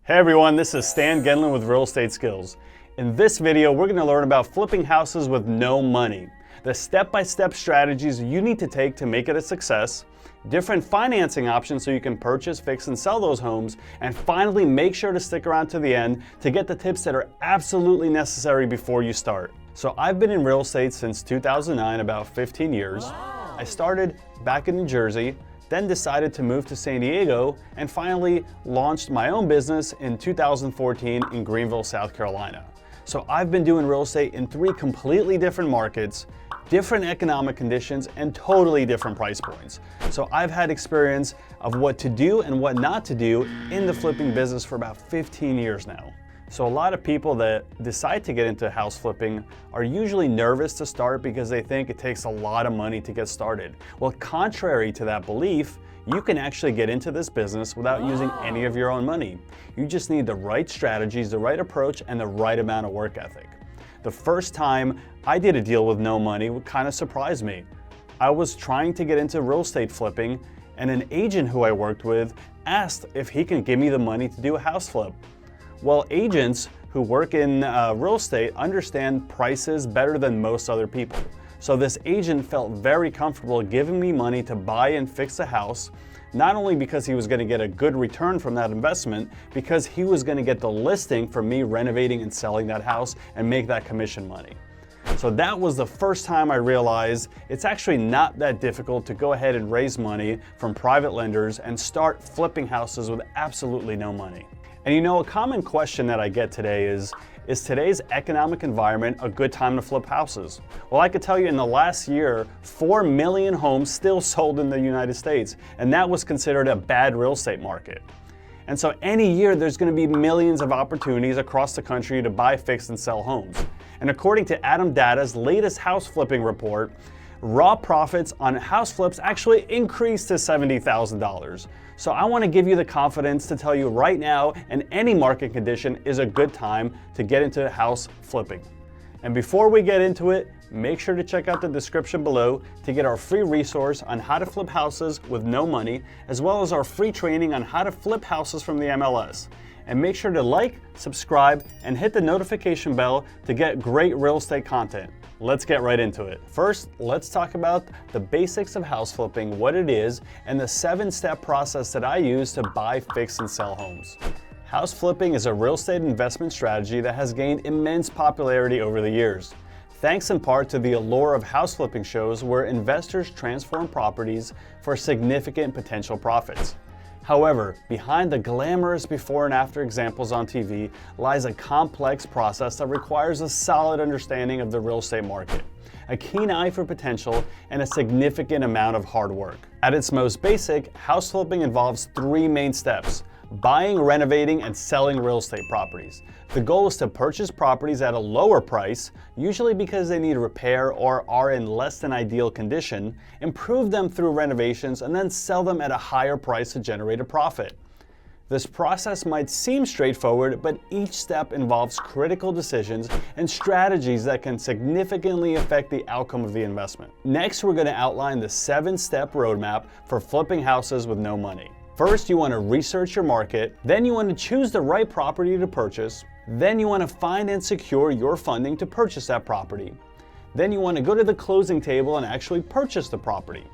Hey everyone, this is Stan Genlin with Real Estate Skills. In this video, we're going to learn about flipping houses with no money, the step-by-step strategies you need to take to make it a success, different financing options so you can purchase, fix, and sell those homes, and finally make sure to stick around to the end to get the tips that are absolutely necessary before you start. So I've been in real estate since 2009, about 15 years. Wow. I started back in New Jersey, then decided to move to San Diego, and finally launched my own business in 2014 in Greenville, South Carolina. So I've been doing real estate in 3 completely different markets, different economic conditions, and totally different price points. So I've had experience of what to do and what not to do in the flipping business for about 15 years now. So a lot of people that decide to get into house flipping are usually nervous to start because they think it takes a lot of money to get started. Well, contrary to that belief, you can actually get into this business without using any of your own money. You just need the right strategies, the right approach, and the right amount of work ethic. The first time I did a deal with no money kind of surprised me. I was trying to get into real estate flipping, and an agent who I worked with asked if he can give me the money to do a house flip. Well, agents who work in real estate understand prices better than most other people. So this agent felt very comfortable giving me money to buy and fix a house, not only because he was going to get a good return from that investment, because he was going to get the listing for me renovating and selling that house and make that commission money. So that was the first time I realized it's actually not that difficult to go ahead and raise money from private lenders and start flipping houses with absolutely no money. And you know, a common question that I get today is today's economic environment a good time to flip houses? Well, I could tell you in the last year, 4 million homes still sold in the United States, and that was considered a bad real estate market. And so any year there's going to be millions of opportunities across the country to buy, fix, and sell homes. And according to Adam Data's latest house flipping report, raw profits on house flips actually increased to $70,000. So I want to give you the confidence to tell you right now, in any market condition is a good time to get into house flipping. And before we get into it, make sure to check out the description below to get our free resource on how to flip houses with no money, as well as our free training on how to flip houses from the MLS. And make sure to like, subscribe, and hit the notification bell to get great real estate content. Let's get right into it. First, let's talk about the basics of house flipping, what it is, and the 7-step process that I use to buy, fix, and sell homes. House flipping is a real estate investment strategy that has gained immense popularity over the years, thanks in part to the allure of house flipping shows where investors transform properties for significant potential profits. However, behind the glamorous before and after examples on TV lies a complex process that requires a solid understanding of the real estate market, a keen eye for potential, and a significant amount of hard work. At its most basic, house flipping involves 3 main steps: buying, renovating, and selling real estate properties. The goal is to purchase properties at a lower price, usually because they need repair or are in less than ideal condition, improve them through renovations, and then sell them at a higher price to generate a profit. This process might seem straightforward, but each step involves critical decisions and strategies that can significantly affect the outcome of the investment. Next, we're going to outline the 7-step roadmap for flipping houses with no money. First, you want to research your market, then you want to choose the right property to purchase, then you want to find and secure your funding to purchase that property. Then you want to go to the closing table and actually purchase the property.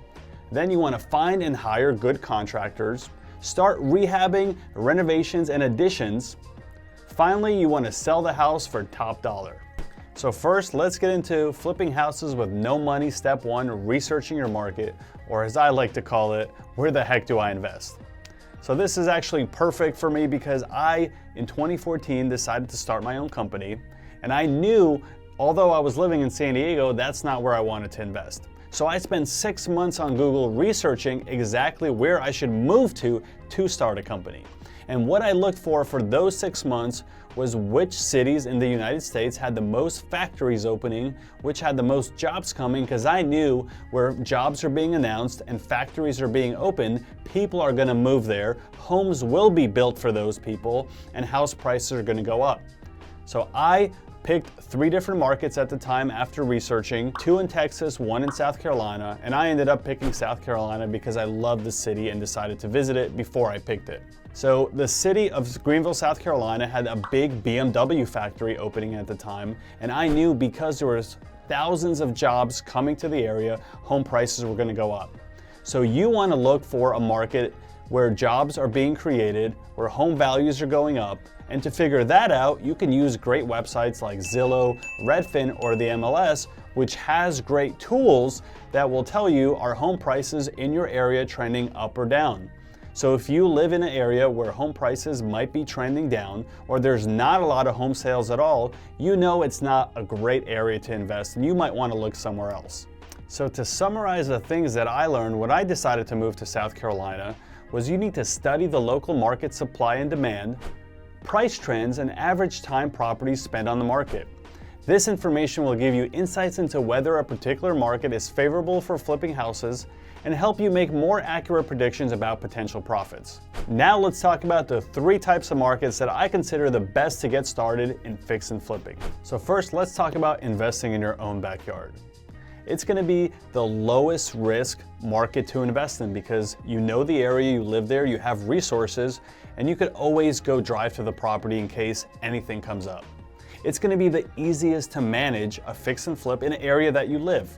Then you want to find and hire good contractors, start rehabbing, renovations, and additions. Finally, you want to sell the house for top dollar. So first, let's get into flipping houses with no money. Step 1, researching your market, or as I like to call it, where the heck do I invest? So this is actually perfect for me because I, in 2014, decided to start my own company, and I knew, although I was living in San Diego, that's not where I wanted to invest. So I spent 6 months on Google researching exactly where I should move to start a company. And what I looked for those 6 months was which cities in the United States had the most factories opening, which had the most jobs coming, because I knew where jobs are being announced and factories are being opened, people are going to move there, homes will be built for those people, and house prices are going to go up. So I picked 3 different markets at the time after researching, 2 in Texas, 1 in South Carolina, and I ended up picking South Carolina because I love the city and decided to visit it before I picked it. So the city of Greenville, South Carolina had a big BMW factory opening at the time, and I knew because there was thousands of jobs coming to the area, home prices were going to go up. So you want to look for a market where jobs are being created, where home values are going up, and to figure that out, you can use great websites like Zillow, Redfin, or the MLS, which has great tools that will tell you are home prices in your area trending up or down. So if you live in an area where home prices might be trending down, or there's not a lot of home sales at all, you know it's not a great area to invest and you might want to look somewhere else. So to summarize the things that I learned when I decided to move to South Carolina was you need to study the local market supply and demand, price trends, and average time properties spend on the market. This information will give you insights into whether a particular market is favorable for flipping houses and help you make more accurate predictions about potential profits. Now let's talk about the 3 types of markets that I consider the best to get started in fix and flipping. So first, let's talk about investing in your own backyard. It's going to be the lowest risk market to invest in because you know the area, you live there, you have resources, and you could always go drive to the property in case anything comes up. It's going to be the easiest to manage a fix and flip in an area that you live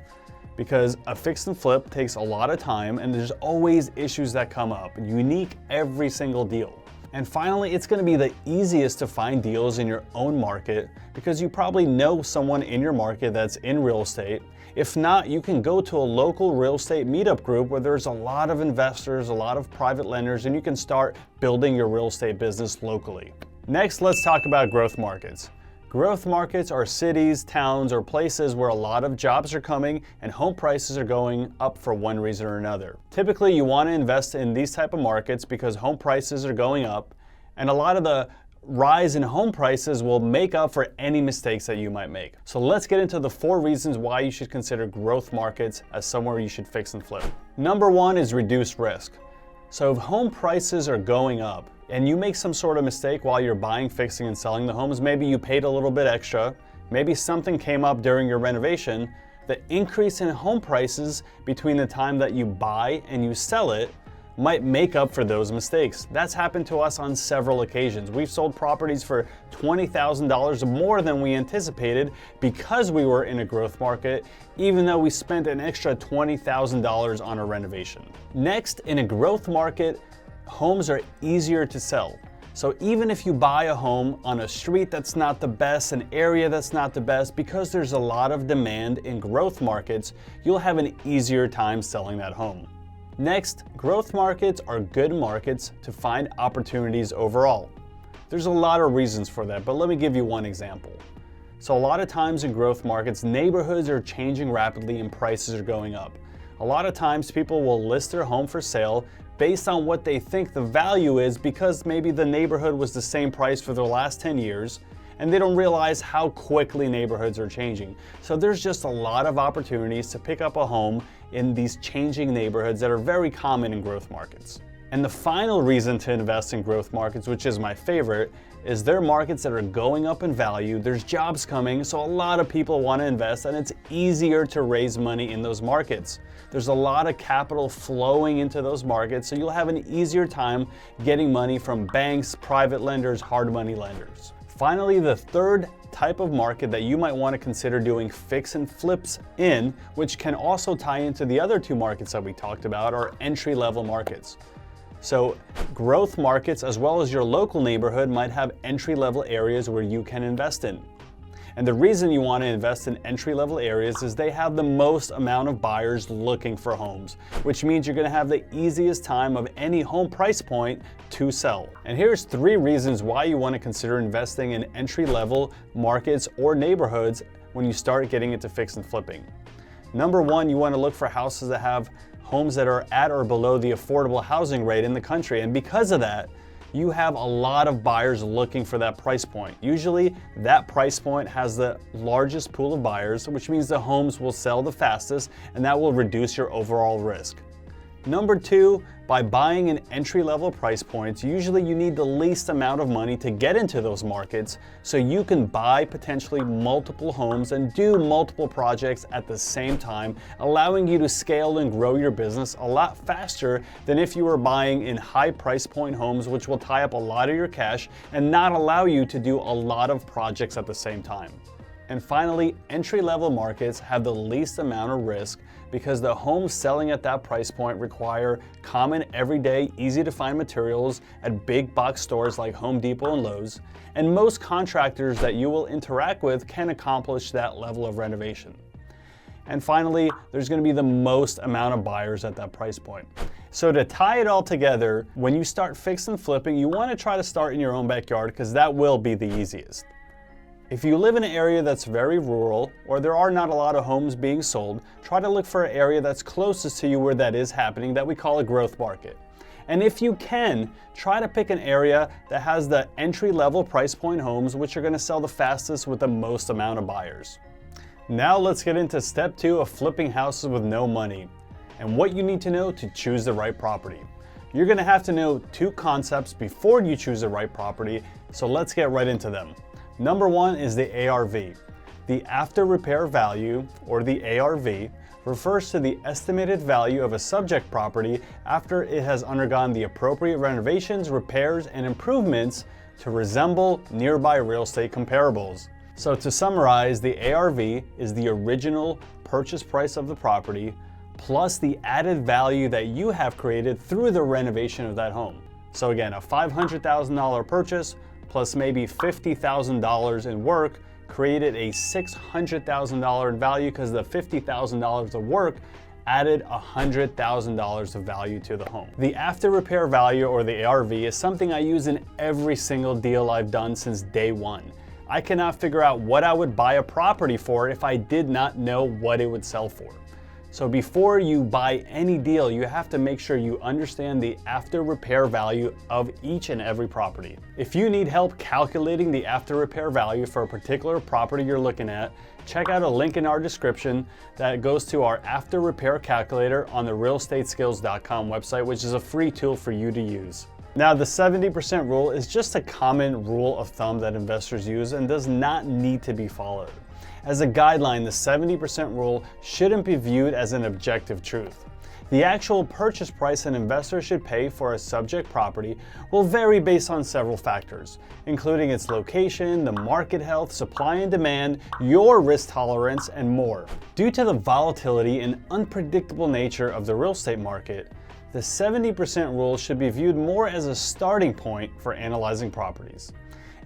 because a fix and flip takes a lot of time and there's always issues that come up, unique every single deal. And finally, it's going to be the easiest to find deals in your own market because you probably know someone in your market that's in real estate. If not, you can go to a local real estate meetup group where there's a lot of investors, a lot of private lenders, and you can start building your real estate business locally. Next, let's talk about growth markets. Growth markets are cities, towns, or places where a lot of jobs are coming and home prices are going up for one reason or another. Typically, you want to invest in these type of markets because home prices are going up, and a lot of the rise in home prices will make up for any mistakes that you might make. So let's get into the 4 reasons why you should consider growth markets as somewhere you should fix and flip. Number 1 is reduced risk. So if home prices are going up and you make some sort of mistake while you're buying, fixing, and selling the homes, maybe you paid a little bit extra, maybe something came up during your renovation, the increase in home prices between the time that you buy and you sell it might make up for those mistakes. That's happened to us on several occasions. We've sold properties for $20,000 more than we anticipated because we were in a growth market, even though we spent an extra $20,000 on a renovation. Next, in a growth market, homes are easier to sell. So even if you buy a home on a street that's not the best, an area that's not the best, because there's a lot of demand in growth markets, you'll have an easier time selling that home. Next, growth markets are good markets to find opportunities overall. There's a lot of reasons for that, but let me give you one example. So a lot of times in growth markets, neighborhoods are changing rapidly and prices are going up. A lot of times people will list their home for sale based on what they think the value is because maybe the neighborhood was the same price for the last 10 years and they don't realize how quickly neighborhoods are changing. So there's just a lot of opportunities to pick up a home in these changing neighborhoods that are very common in growth markets. And the final reason to invest in growth markets, which is my favorite, is they're markets that are going up in value, there's jobs coming, so a lot of people want to invest and it's easier to raise money in those markets. There's a lot of capital flowing into those markets, so you'll have an easier time getting money from banks, private lenders, hard money lenders. Finally, the third type of market that you might want to consider doing fix and flips in, which can also tie into the other 2 markets that we talked about, are entry-level markets. So growth markets, as well as your local neighborhood, might have entry-level areas where you can invest in. And the reason you want to invest in entry-level areas is they have the most amount of buyers looking for homes, which means you're going to have the easiest time of any home price point to sell. And here's 3 reasons why you want to consider investing in entry-level markets or neighborhoods when you start getting into fix and flipping. Number 1, you want to look for houses that have homes that are at or below the affordable housing rate in the country. And because of that, you have a lot of buyers looking for that price point. Usually that price point has the largest pool of buyers, which means the homes will sell the fastest and that will reduce your overall risk. Number 2, by buying in entry-level price points, usually you need the least amount of money to get into those markets so you can buy potentially multiple homes and do multiple projects at the same time, allowing you to scale and grow your business a lot faster than if you were buying in high price point homes, which will tie up a lot of your cash and not allow you to do a lot of projects at the same time. And finally, entry-level markets have the least amount of risk because the homes selling at that price point require common, everyday, easy-to-find materials at big box stores like Home Depot and Lowe's, and most contractors that you will interact with can accomplish that level of renovation. And finally, there's going to be the most amount of buyers at that price point. So to tie it all together, when you start fix and flipping, you want to try to start in your own backyard because that will be the easiest. If you live in an area that's very rural or there are not a lot of homes being sold, try to look for an area that's closest to you where that is happening that we call a growth market. And if you can, try to pick an area that has the entry-level price point homes which are going to sell the fastest with the most amount of buyers. Now let's get into step 2 of flipping houses with no money and what you need to know to choose the right property. You're going to have to know 2 concepts before you choose the right property, so let's get right into them. Number 1 is the ARV. The after repair value, or the ARV, refers to the estimated value of a subject property after it has undergone the appropriate renovations, repairs, and improvements to resemble nearby real estate comparables. So to summarize, the ARV is the original purchase price of the property plus the added value that you have created through the renovation of that home. So again, a $500,000 purchase plus maybe $50,000 in work created a $600,000 in value because the $50,000 of work added $100,000 of value to the home. The after repair value, or the ARV, is something I use in every single deal I've done since day one. I cannot figure out what I would buy a property for if I did not know what it would sell for. So before you buy any deal, you have to make sure you understand the after repair value of each and every property. If you need help calculating the after repair value for a particular property you're looking at, check out a link in our description that goes to our after repair calculator on the realestateskills.com website, which is a free tool for you to use. Now, the 70% rule is just a common rule of thumb that investors use and does not need to be followed. As a guideline, the 70% rule shouldn't be viewed as an objective truth. The actual purchase price an investor should pay for a subject property will vary based on several factors, including its location, the market health, supply and demand, your risk tolerance, and more. Due to the volatility and unpredictable nature of the real estate market, the 70% rule should be viewed more as a starting point for analyzing properties.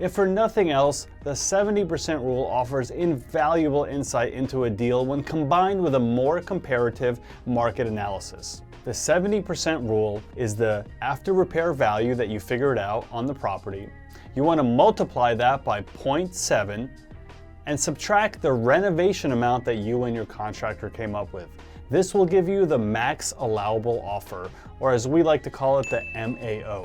If for nothing else, the 70% rule offers invaluable insight into a deal when combined with a more comparative market analysis. The 70% rule is the after repair value that you figured out on the property. You want to multiply that by 0.7 and subtract the renovation amount that you and your contractor came up with. This will give you the max allowable offer, or as we like to call it, the MAO.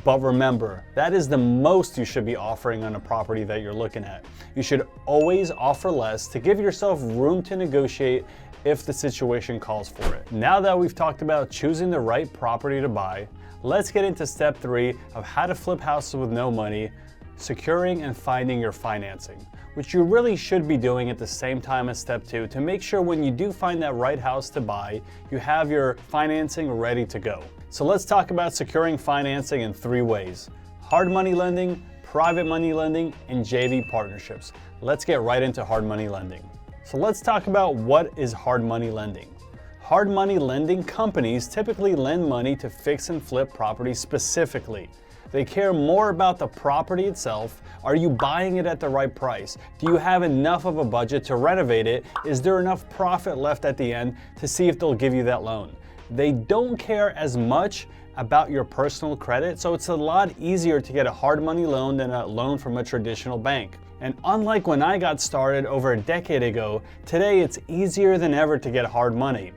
But remember, that is the most you should be offering on a property that you're looking at. You should always offer less to give yourself room to negotiate if the situation calls for it. Now that we've talked about choosing the right property to buy, let's get into step 3 of how to flip houses with no money, securing and finding your financing, which you really should be doing at the same time as step 2 to make sure when you do find that right house to buy, you have your financing ready to go. So let's talk about securing financing in 3 ways: hard money lending, private money lending, and JV partnerships. Let's get right into hard money lending. So let's talk about what is hard money lending. Hard money lending companies typically lend money to fix and flip properties specifically. They care more about the property itself. Are you buying it at the right price? Do you have enough of a budget to renovate it? Is there enough profit left at the end to see if they'll give you that loan? They don't care as much about your personal credit, so it's a lot easier to get a hard money loan than a loan from a traditional bank. And unlike when I got started over a decade ago, today it's easier than ever to get hard money.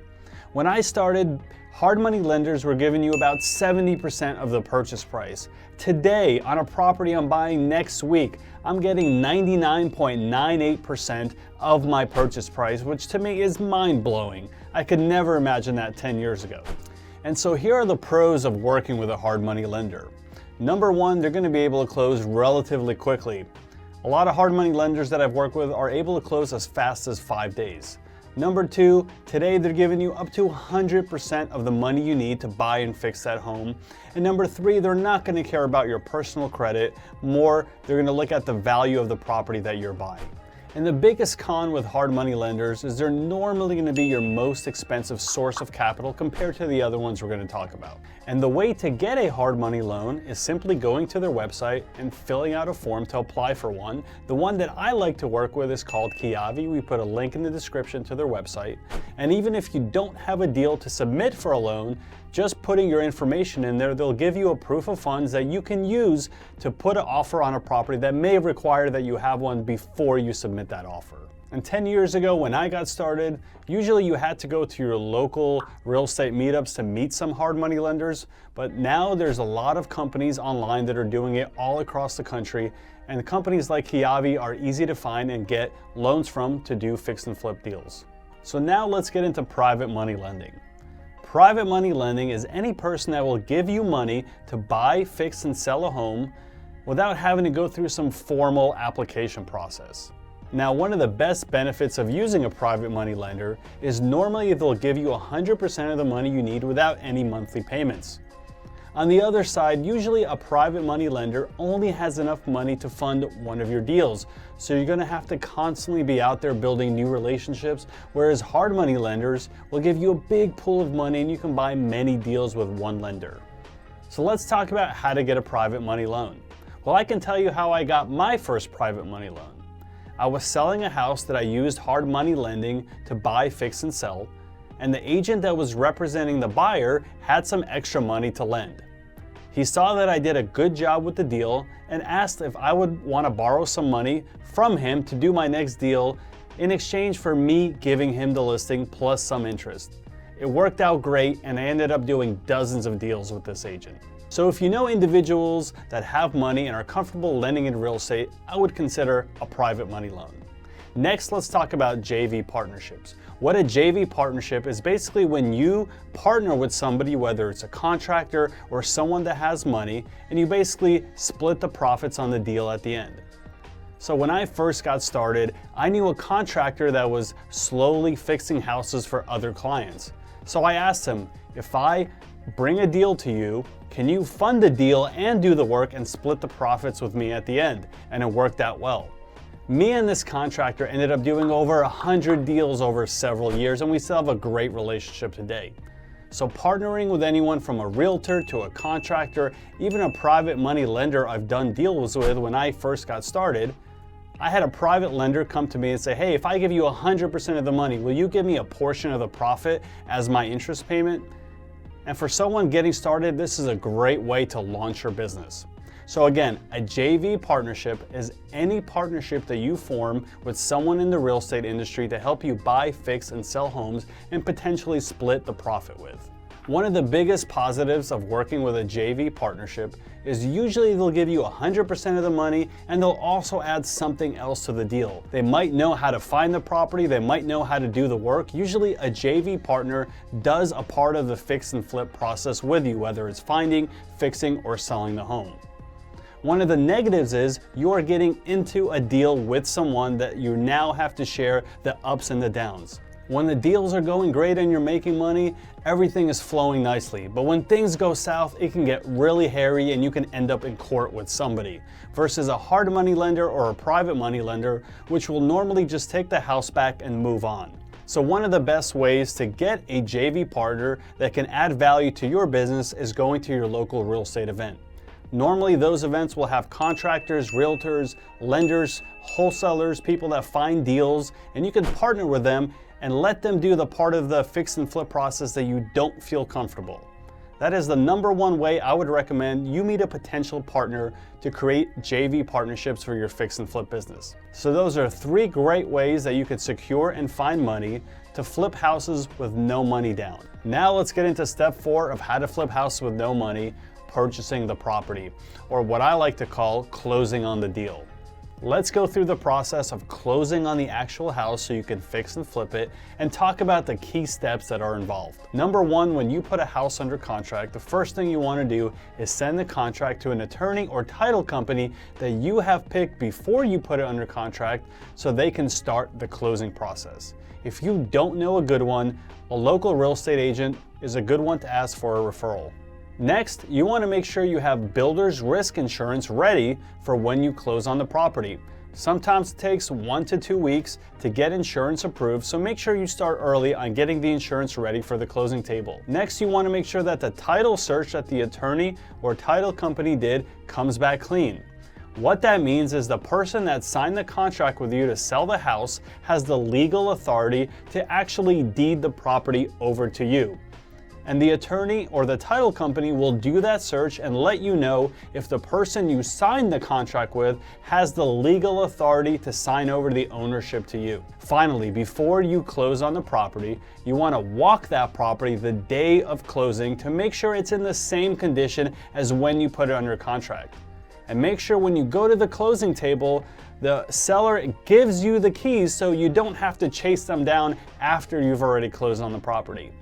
When I started, hard money lenders were giving you about 70% of the purchase price. Today, on a property I'm buying next week, I'm getting 99.98% of my purchase price, which to me is mind-blowing. I could never imagine that 10 years ago. And so here are the pros of working with a hard money lender. Number one, they're going to be able to close relatively quickly. A lot of hard money lenders that I've worked with are able to close as fast as 5 days. Number two, today they're giving you up to 100% of the money you need to buy and fix that home. And number three, they're not going to care about your personal credit. More, they're going to look at the value of the property that you're buying. And the biggest con with hard money lenders is they're normally going to be your most expensive source of capital compared to the other ones we're going to talk about. And the way to get a hard money loan is simply going to their website and filling out a form to apply for one. The one that I like to work with is called Kiavi. We put a link in the description to their website. And even if you don't have a deal to submit for a loan, just putting your information in there, they'll give you a proof of funds that you can use to put an offer on a property that may require that you have one before you submit that offer. And 10 years ago when I got started, usually you had to go to your local real estate meetups to meet some hard money lenders, but now there's a lot of companies online that are doing it all across the country, and companies like Kiavi are easy to find and get loans from to do fix and flip deals. So now let's get into private money lending. Private money lending is any person that will give you money to buy, fix, and sell a home without having to go through some formal application process. Now, one of the best benefits of using a private money lender is normally they'll give you 100% of the money you need without any monthly payments. On the other side, usually a private money lender only has enough money to fund one of your deals. So you're going to have to constantly be out there building new relationships, whereas hard money lenders will give you a big pool of money and you can buy many deals with one lender. So let's talk about how to get a private money loan. Well, I can tell you how I got my first private money loan. I was selling a house that I used hard money lending to buy, fix, and sell, and the agent that was representing the buyer had some extra money to lend. He saw that I did a good job with the deal and asked if I would want to borrow some money from him to do my next deal in exchange for me giving him the listing plus some interest. It worked out great and I ended up doing dozens of deals with this agent. So if you know individuals that have money and are comfortable lending in real estate, I would consider a private money loan. Next, let's talk about JV partnerships. What a JV partnership is basically when you partner with somebody, whether it's a contractor or someone that has money, and you basically split the profits on the deal at the end. So when I first got started, I knew a contractor that was slowly fixing houses for other clients. So I asked him, if I bring a deal to you, can you fund the deal and do the work and split the profits with me at the end? And it worked out well. Me and this contractor ended up doing over 100 deals over several years, and we still have a great relationship today. So partnering with anyone from a realtor to a contractor, even a private money lender I've done deals with when I first got started, I had a private lender come to me and say, hey, if I give you 100% of the money, will you give me a portion of the profit as my interest payment? And for someone getting started, this is a great way to launch your business. So again, a JV partnership is any partnership that you form with someone in the real estate industry to help you buy, fix, and sell homes and potentially split the profit with. One of the biggest positives of working with a JV partnership is usually they'll give you 100% of the money and they'll also add something else to the deal. They might know how to find the property, they might know how to do the work. Usually a JV partner does a part of the fix and flip process with you, whether it's finding, fixing, or selling the home. One of the negatives is you are getting into a deal with someone that you now have to share the ups and the downs. When the deals are going great and you're making money, everything is flowing nicely. But when things go south, it can get really hairy and you can end up in court with somebody. Versus a hard money lender or a private money lender, which will normally just take the house back and move on. So one of the best ways to get a JV partner that can add value to your business is going to your local real estate event. Normally those events will have contractors, realtors, lenders, wholesalers, people that find deals, and you can partner with them and let them do the part of the fix and flip process that you don't feel comfortable. That is the number one way I would recommend you meet a potential partner to create JV partnerships for your fix and flip business. So those are 3 great ways that you could secure and find money to flip houses with no money down. Now let's get into step 4 of how to flip houses with no money, purchasing the property, or what I like to call closing on the deal. Let's go through the process of closing on the actual house so you can fix and flip it, and talk about the key steps that are involved. Number one, when you put a house under contract, the first thing you want to do is send the contract to an attorney or title company that you have picked before you put it under contract so they can start the closing process. If you don't know a good one, a local real estate agent is a good one to ask for a referral. Next, you want to make sure you have builder's risk insurance ready for when you close on the property. Sometimes it takes 1 to 2 weeks to get insurance approved, so make sure you start early on getting the insurance ready for the closing table. Next, you want to make sure that the title search that the attorney or title company did comes back clean. What that means is the person that signed the contract with you to sell the house has the legal authority to actually deed the property over to you. And the attorney or the title company will do that search and let you know if the person you signed the contract with has the legal authority to sign over the ownership to you. Finally, before you close on the property, you want to walk that property the day of closing to make sure it's in the same condition as when you put it under contract. And make sure when you go to the closing table, the seller gives you the keys so you don't have to chase them down after you've already closed on the property.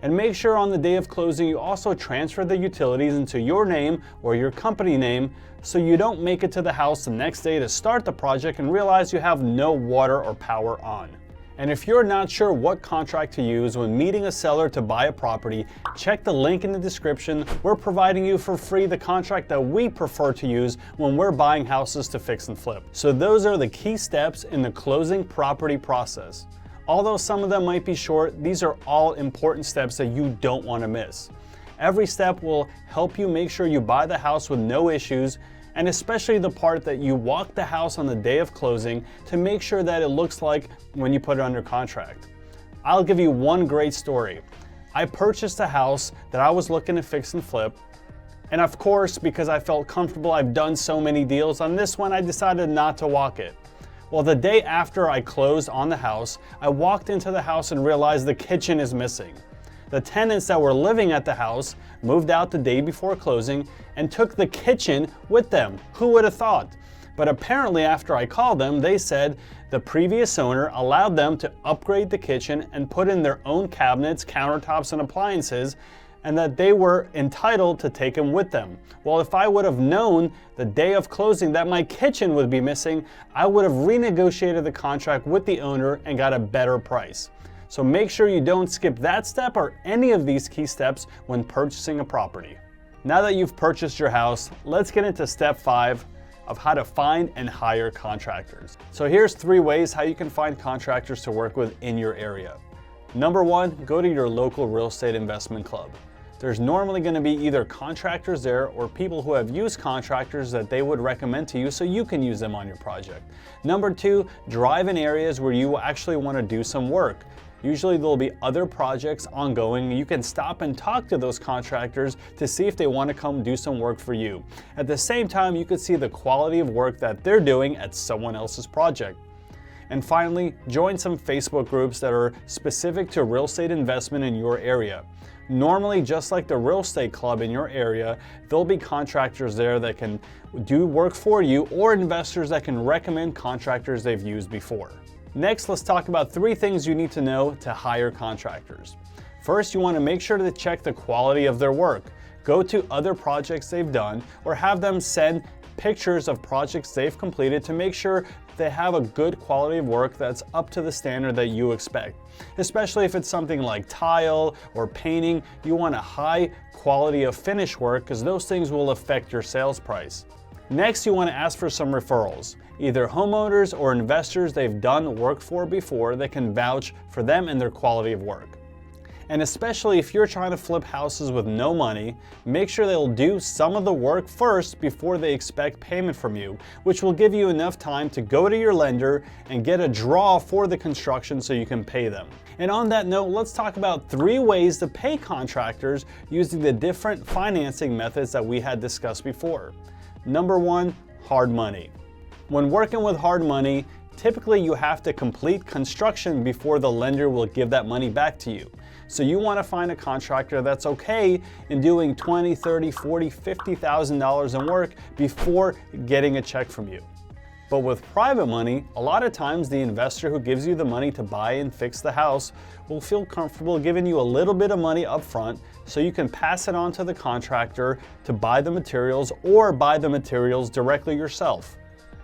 And make sure on the day of closing you also transfer the utilities into your name or your company name so you don't make it to the house the next day to start the project and realize you have no water or power on. And if you're not sure what contract to use when meeting a seller to buy a property, check the link in the description. We're providing you for free the contract that we prefer to use when we're buying houses to fix and flip. So those are the key steps in the closing property process. Although some of them might be short, these are all important steps that you don't want to miss. Every step will help you make sure you buy the house with no issues, and especially the part that you walk the house on the day of closing to make sure that it looks like when you put it under contract. I'll give you one great story. I purchased a house that I was looking to fix and flip, and of course, because I felt comfortable, I've done so many deals, on this one I decided not to walk it. Well, the day after I closed on the house, I walked into the house and realized the kitchen is missing. The tenants that were living at the house moved out the day before closing and took the kitchen with them. Who would have thought? But apparently after I called them, they said the previous owner allowed them to upgrade the kitchen and put in their own cabinets, countertops, and appliances, and that they were entitled to take them with them. Well, if I would have known the day of closing that my kitchen would be missing, I would have renegotiated the contract with the owner and got a better price. So make sure you don't skip that step or any of these key steps when purchasing a property. Now that you've purchased your house, let's get into step 5 of how to find and hire contractors. So here's 3 ways how you can find contractors to work with in your area. Number 1, go to your local real estate investment club. There's normally going to be either contractors there or people who have used contractors that they would recommend to you so you can use them on your project. Number 2, drive in areas where you actually want to do some work. Usually there'll be other projects ongoing. You can stop and talk to those contractors to see if they want to come do some work for you. At the same time, you could see the quality of work that they're doing at someone else's project. And finally, join some Facebook groups that are specific to real estate investment in your area. Normally, just like the real estate club in your area, there'll be contractors there that can do work for you or investors that can recommend contractors they've used before. Next, let's talk about 3 things you need to know to hire contractors. First, you want to make sure to check the quality of their work. Go to other projects they've done or have them send pictures of projects they've completed to make sure they have a good quality of work that's up to the standard that you expect. Especially if it's something like tile or painting, you want a high quality of finish work because those things will affect your sales price. Next, you want to ask for some referrals, either homeowners or investors they've done work for before that can vouch for them and their quality of work. And especially if you're trying to flip houses with no money, make sure they'll do some of the work first before they expect payment from you, which will give you enough time to go to your lender and get a draw for the construction so you can pay them. And on that note, let's talk about 3 ways to pay contractors using the different financing methods that we had discussed before. Number 1, hard money. When working with hard money, typically you have to complete construction before the lender will give that money back to you. So you want to find a contractor that's okay in doing $20,000, $30,000, $40,000, $50,000 in work before getting a check from you. But with private money, a lot of times the investor who gives you the money to buy and fix the house will feel comfortable giving you a little bit of money up front so you can pass it on to the contractor to buy the materials or buy the materials directly yourself.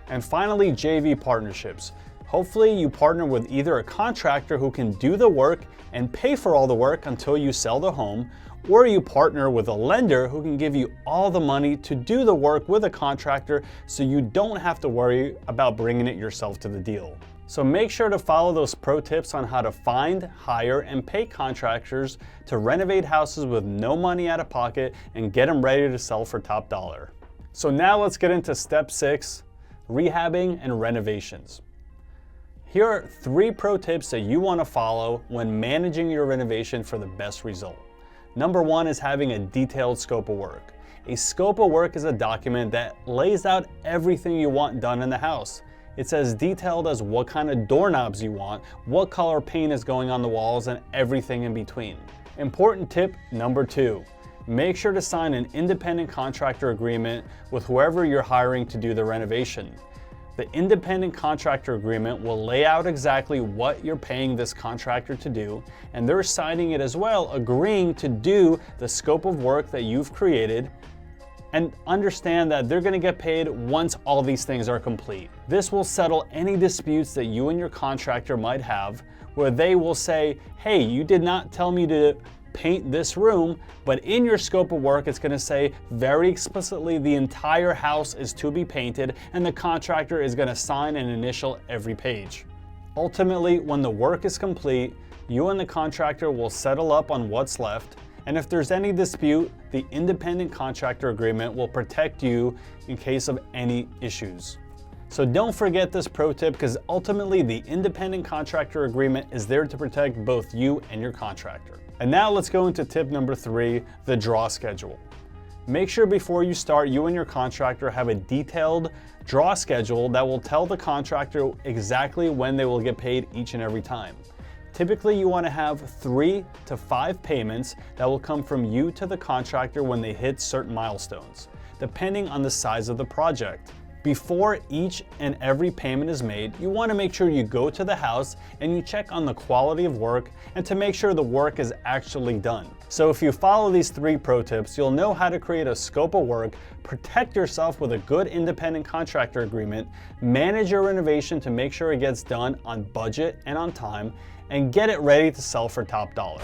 And finally, JV partnerships. Hopefully you partner with either a contractor who can do the work and pay for all the work until you sell the home, or you partner with a lender who can give you all the money to do the work with a contractor so you don't have to worry about bringing it yourself to the deal. So make sure to follow those pro tips on how to find, hire, and pay contractors to renovate houses with no money out of pocket and get them ready to sell for top dollar. So now let's get into step 6, rehabbing and renovations. Here are 3 pro tips that you want to follow when managing your renovation for the best result. Number 1 is having a detailed scope of work. A scope of work is a document that lays out everything you want done in the house. It's as detailed as what kind of doorknobs you want, what color paint is going on the walls, and everything in between. Important tip number 2, make sure to sign an independent contractor agreement with whoever you're hiring to do the renovation. The independent contractor agreement will lay out exactly what you're paying this contractor to do, and they're signing it as well, agreeing to do the scope of work that you've created, and understand that they're going to get paid once all these things are complete. This will settle any disputes that you and your contractor might have, where they will say, hey, you did not tell me to paint this room, but in your scope of work it's going to say very explicitly the entire house is to be painted, and the contractor is going to sign and initial every page. Ultimately, when the work is complete, you and the contractor will settle up on what's left, and if there's any dispute, the independent contractor agreement will protect you in case of any issues. So don't forget this pro tip, because ultimately the independent contractor agreement is there to protect both you and your contractor. And now let's go into tip number 3, the draw schedule. Make sure before you start, you and your contractor have a detailed draw schedule that will tell the contractor exactly when they will get paid each and every time. Typically, you want to have 3 to 5 payments that will come from you to the contractor when they hit certain milestones, depending on the size of the project. Before each and every payment is made, you want to make sure you go to the house and you check on the quality of work and to make sure the work is actually done. So if you follow these 3 pro tips, you'll know how to create a scope of work, protect yourself with a good independent contractor agreement, manage your renovation to make sure it gets done on budget and on time, and get it ready to sell for top dollar.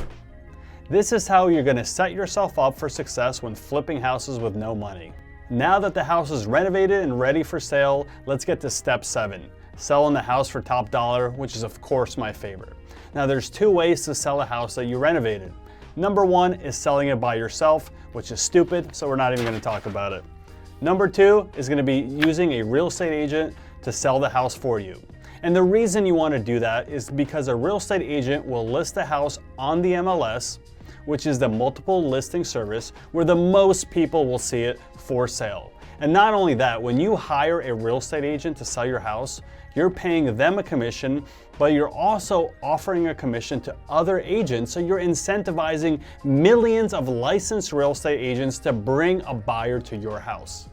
This is how you're going to set yourself up for success when flipping houses with no money. Now that the house is renovated and ready for sale, let's get to step 7, selling the house for top dollar, which is of course my favorite. Now there's 2 ways to sell a house that you renovated. Number 1 is selling it by yourself, which is stupid, so we're not even going to talk about it. Number 2 is going to be using a real estate agent to sell the house for you. And the reason you want to do that is because a real estate agent will list the house on the MLS, which is the multiple listing service where the most people will see it for sale. And not only that, when you hire a real estate agent to sell your house, you're paying them a commission, but you're also offering a commission to other agents, so you're incentivizing millions of licensed real estate agents to bring a buyer to your house.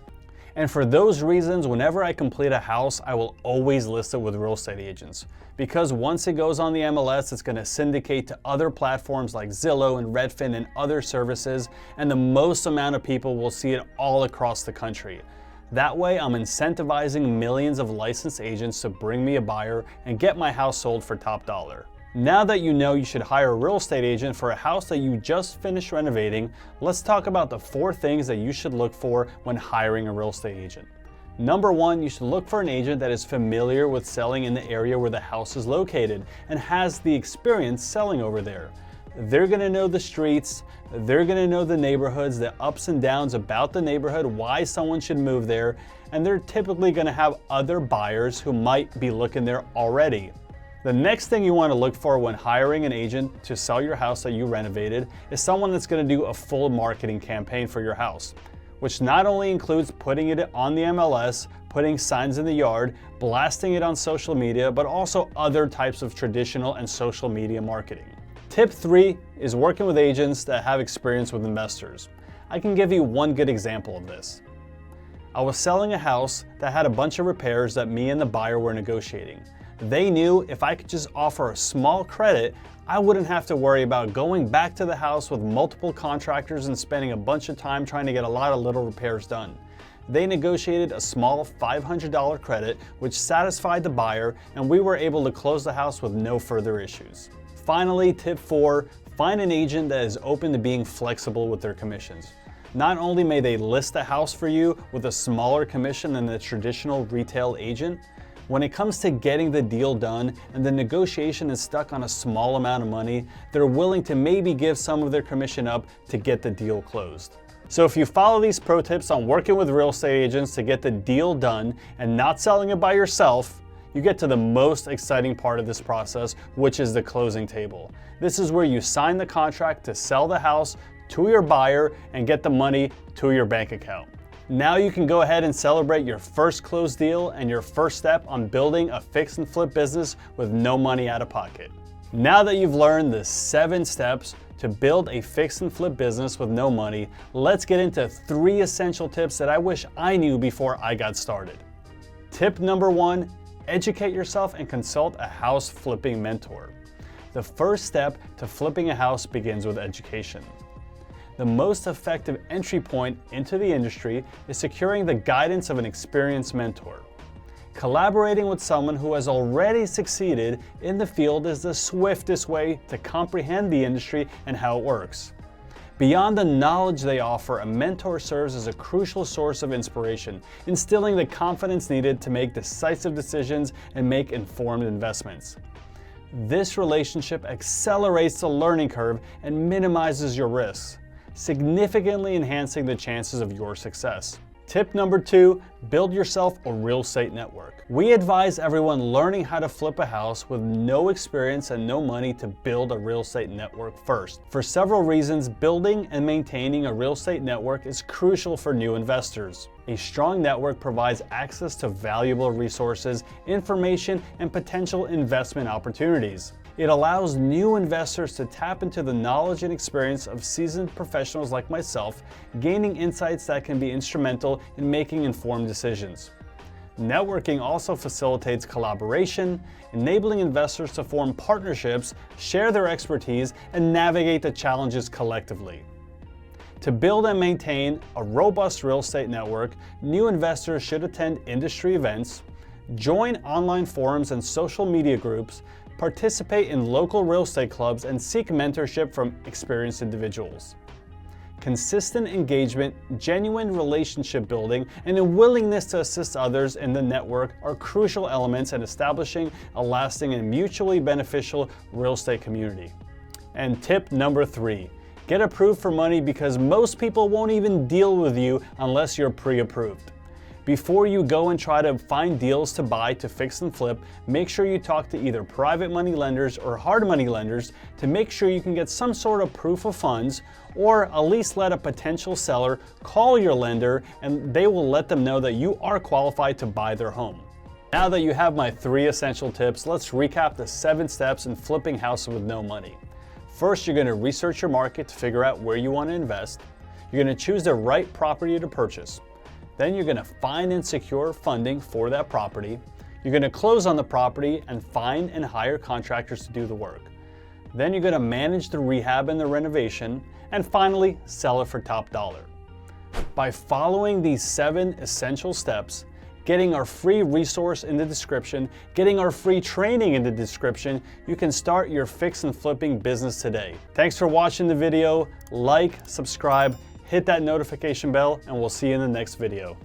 And for those reasons, whenever I complete a house, I will always list it with real estate agents. Because once it goes on the MLS, it's going to syndicate to other platforms like Zillow and Redfin and other services, and the most amount of people will see it all across the country. That way, I'm incentivizing millions of licensed agents to bring me a buyer and get my house sold for top dollar. Now that you know you should hire a real estate agent for a house that you just finished renovating, let's talk about the 4 things that you should look for when hiring a real estate agent. Number 1, you should look for an agent that is familiar with selling in the area where the house is located and has the experience selling over there. They're going to know the streets, they're going to know the neighborhoods, the ups and downs about the neighborhood, why someone should move there, and they're typically going to have other buyers who might be looking there already. The next thing you want to look for when hiring an agent to sell your house that you renovated is someone that's going to do a full marketing campaign for your house, which not only includes putting it on the MLS, putting signs in the yard, blasting it on social media, but also other types of traditional and social media marketing. Tip 3 is working with agents that have experience with investors. I can give you one good example of this. I was selling a house that had a bunch of repairs that me and the buyer were negotiating. They knew if I could just offer a small credit, I wouldn't have to worry about going back to the house with multiple contractors and spending a bunch of time trying to get a lot of little repairs done. They negotiated a small $500 credit, which satisfied the buyer, and we were able to close the house with no further issues. Finally, tip 4, find an agent that is open to being flexible with their commissions. Not only may they list the house for you with a smaller commission than the traditional retail agent, when it comes to getting the deal done and the negotiation is stuck on a small amount of money, they're willing to maybe give some of their commission up to get the deal closed. So if you follow these pro tips on working with real estate agents to get the deal done and not selling it by yourself, you get to the most exciting part of this process, which is the closing table. This is where you sign the contract to sell the house to your buyer and get the money to your bank account. Now you can go ahead and celebrate your first closed deal and your first step on building a fix and flip business with no money out of pocket. Now that you've learned the 7 steps to build a fix and flip business with no money, let's get into 3 essential tips that I wish I knew before I got started. Tip number 1, educate yourself and consult a house flipping mentor. The first step to flipping a house begins with education. The most effective entry point into the industry is securing the guidance of an experienced mentor. Collaborating with someone who has already succeeded in the field is the swiftest way to comprehend the industry and how it works. Beyond the knowledge they offer, a mentor serves as a crucial source of inspiration, instilling the confidence needed to make decisive decisions and make informed investments. This relationship accelerates the learning curve and minimizes your risks, significantly enhancing the chances of your success. Tip number 2, build yourself a real estate network. We advise everyone learning how to flip a house with no experience and no money to build a real estate network first. For several reasons, building and maintaining a real estate network is crucial for new investors. A strong network provides access to valuable resources, information, and potential investment opportunities. It allows new investors to tap into the knowledge and experience of seasoned professionals like myself, gaining insights that can be instrumental in making informed decisions. Networking also facilitates collaboration, enabling investors to form partnerships, share their expertise, and navigate the challenges collectively. To build and maintain a robust real estate network, new investors should attend industry events, join online forums and social media groups, participate in local real estate clubs, and seek mentorship from experienced individuals. Consistent engagement, genuine relationship building, and a willingness to assist others in the network are crucial elements in establishing a lasting and mutually beneficial real estate community. And tip number 3, get approved for money because most people won't even deal with you unless you're pre-approved. Before you go and try to find deals to buy to fix and flip, make sure you talk to either private money lenders or hard money lenders to make sure you can get some sort of proof of funds, or at least let a potential seller call your lender and they will let them know that you are qualified to buy their home. Now that you have my 3 essential tips, let's recap the 7 steps in flipping houses with no money. First, you're going to research your market to figure out where you want to invest. You're going to choose the right property to purchase. Then you're going to find and secure funding for that property. You're going to close on the property and find and hire contractors to do the work. Then you're going to manage the rehab and the renovation, and finally sell it for top dollar. By following these 7 essential steps, getting our free resource in the description, getting our free training in the description, you can start your fix and flipping business today. Thanks for watching the video. Like, subscribe, hit that notification bell, and we'll see you in the next video.